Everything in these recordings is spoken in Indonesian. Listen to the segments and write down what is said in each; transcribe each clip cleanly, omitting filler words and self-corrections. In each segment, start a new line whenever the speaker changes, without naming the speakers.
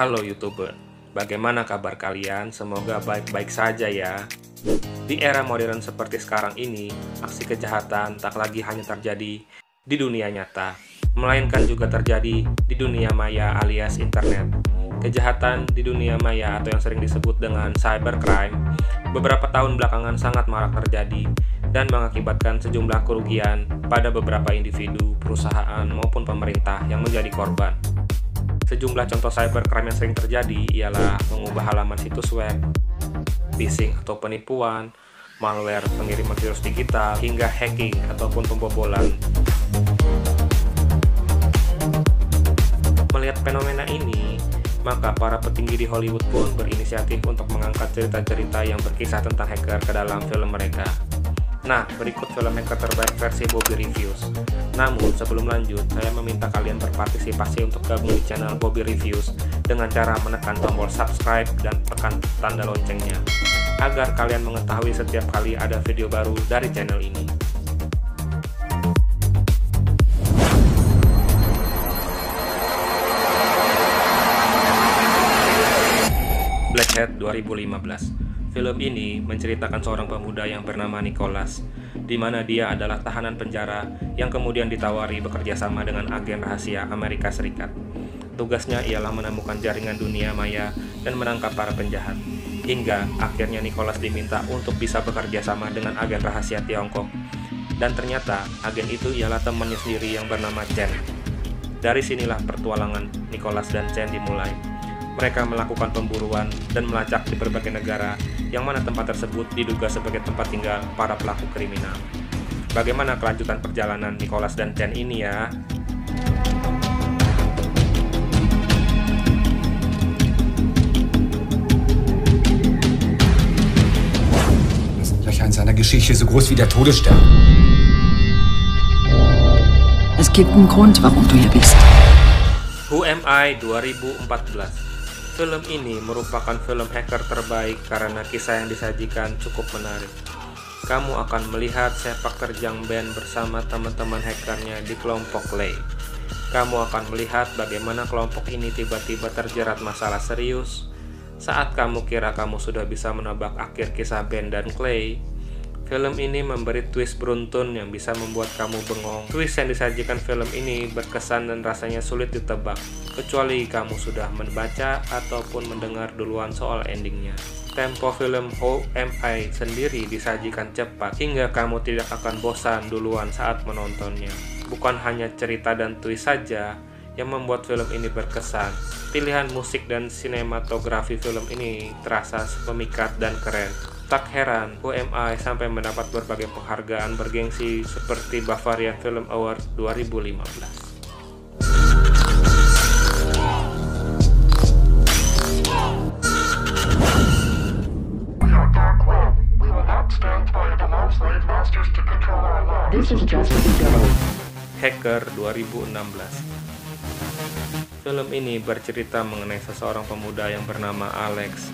Halo YouTuber, bagaimana kabar kalian? Semoga baik-baik saja ya. Di era modern seperti sekarang ini, aksi kejahatan tak lagi hanya terjadi di dunia nyata, melainkan juga terjadi di dunia maya alias internet. Kejahatan di dunia maya atau yang sering disebut dengan cybercrime, beberapa tahun belakangan sangat marak terjadi dan mengakibatkan sejumlah kerugian pada beberapa individu, perusahaan, maupun pemerintah yang menjadi korban. Sejumlah contoh cybercrime yang sering terjadi ialah mengubah halaman situs web, phishing atau penipuan, malware, pengiriman virus digital, hingga hacking ataupun pembobolan. Melihat fenomena ini, maka para petinggi di Hollywood pun berinisiatif untuk mengangkat cerita-cerita yang berkisah tentang hacker ke dalam film mereka. Nah, berikut film hacker terbaik versi Bobby Reviews. Namun, sebelum lanjut, saya meminta kalian berpartisipasi untuk gabung di channel Bobby Reviews dengan cara menekan tombol subscribe dan tekan tanda loncengnya, agar kalian mengetahui setiap kali ada video baru dari channel ini. Blackhead 2015. Film ini menceritakan seorang pemuda yang bernama Nicholas, di mana dia adalah tahanan penjara yang kemudian ditawari bekerja sama dengan agen rahasia Amerika Serikat. Tugasnya ialah menemukan jaringan dunia maya dan menangkap para penjahat. Hingga akhirnya Nicholas diminta untuk bisa bekerja sama dengan agen rahasia Tiongkok. Dan ternyata agen itu ialah temannya sendiri yang bernama Chen. Dari sinilah pertualangan Nicholas dan Chen dimulai. Mereka melakukan pemburuan dan melacak di berbagai negara, yang mana tempat tersebut diduga sebagai tempat tinggal para pelaku kriminal. Bagaimana kelanjutan perjalanan Nicholas dan Chen ini ya?
Das sind Löcher in seiner Geschichte so groß wie der Todesstern.
Es gibt einen Grund, warum du hier bist.
Who Am I 2014. Film ini merupakan film hacker terbaik karena kisah yang disajikan cukup menarik. Kamu akan melihat sepak terjang Ben bersama teman-teman hackernya di kelompok Clay. Kamu akan melihat bagaimana kelompok ini tiba-tiba terjerat masalah serius. Saat kamu kira kamu sudah bisa menebak akhir kisah Ben dan Clay, film ini memberi twist beruntun yang bisa membuat kamu bengong. Twist yang disajikan film ini berkesan dan rasanya sulit ditebak, kecuali kamu sudah membaca ataupun mendengar duluan soal endingnya. Tempo film Who Am I sendiri disajikan cepat, hingga kamu tidak akan bosan duluan saat menontonnya. Bukan hanya cerita dan twist saja yang membuat film ini berkesan, pilihan musik dan sinematografi film ini terasa pemikat dan keren. Tak heran, Who Am I sampai mendapat berbagai penghargaan bergengsi seperti Bavarian Film Award 2015. Hacker 2016. Film ini bercerita mengenai seseorang pemuda yang bernama Alex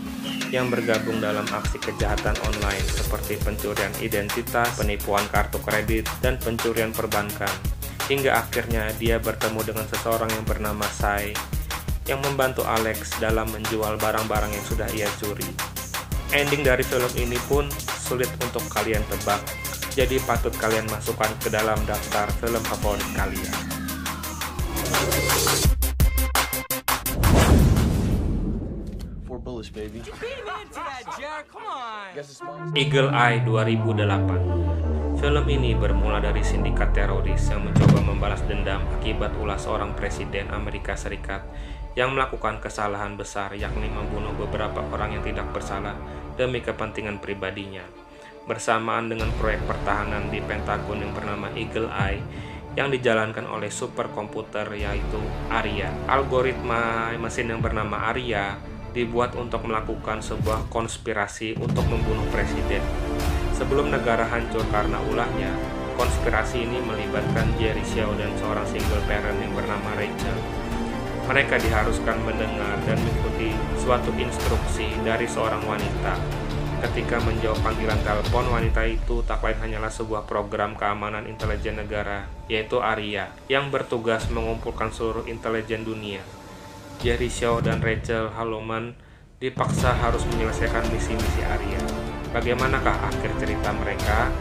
yang bergabung dalam aksi kejahatan online seperti pencurian identitas, penipuan kartu kredit, dan pencurian perbankan. Hingga akhirnya dia bertemu dengan seseorang yang bernama Sai yang membantu Alex dalam menjual barang-barang yang sudah ia curi. Ending dari film ini pun sulit untuk kalian tebak, jadi patut kalian masukkan ke dalam daftar film favorit kalian. Eagle Eye 2008. Film ini bermula dari sindikat teroris yang mencoba membalas dendam akibat ulah seorang presiden Amerika Serikat yang melakukan kesalahan besar, yakni membunuh beberapa orang yang tidak bersalah demi kepentingan pribadinya. Bersamaan dengan proyek pertahanan di Pentagon yang bernama Eagle Eye yang dijalankan oleh superkomputer yaitu Aria. Algoritma mesin yang bernama Aria dibuat untuk melakukan sebuah konspirasi untuk membunuh presiden. Sebelum negara hancur karena ulahnya, konspirasi ini melibatkan Jerry Xiao dan seorang single parent yang bernama Rachel. Mereka diharuskan mendengar dan mengikuti suatu instruksi dari seorang wanita. Ketika menjawab panggilan telepon, wanita itu tak lain hanyalah sebuah program keamanan intelijen negara, yaitu Aria, yang bertugas mengumpulkan seluruh intelijen dunia. Jerry Shaw dan Rachel Halloman dipaksa harus menyelesaikan misi-misi Arya. Bagaimanakah akhir cerita mereka?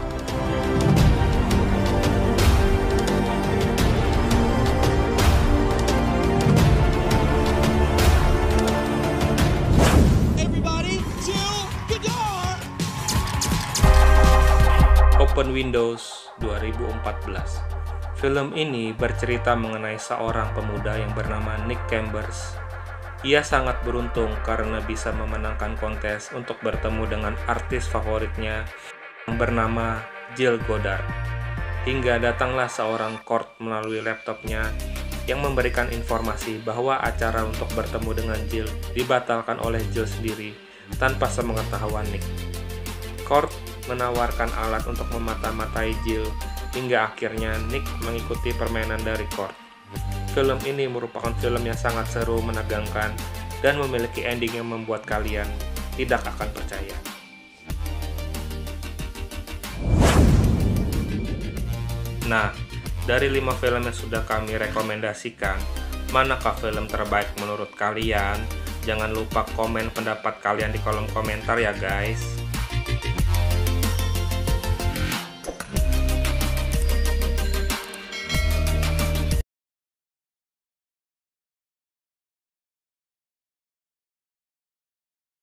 Open Windows 2014. Film ini bercerita mengenai seorang pemuda yang bernama Nick Chambers. Ia sangat beruntung karena bisa memenangkan kontes untuk bertemu dengan artis favoritnya yang bernama Jill Goddard. Hingga datanglah seorang Kurt melalui laptopnya yang memberikan informasi bahwa acara untuk bertemu dengan Jill dibatalkan oleh Jill sendiri tanpa sepengetahuan Nick. Kurt menawarkan alat untuk memata-matai Jill hingga akhirnya Nick mengikuti permainan dari Kurt. Film ini merupakan film yang sangat seru, menegangkan, dan memiliki ending yang membuat kalian tidak akan percaya. Nah, dari 5 film yang sudah kami rekomendasikan, manakah film terbaik menurut kalian? Jangan lupa komen pendapat kalian di kolom komentar ya guys.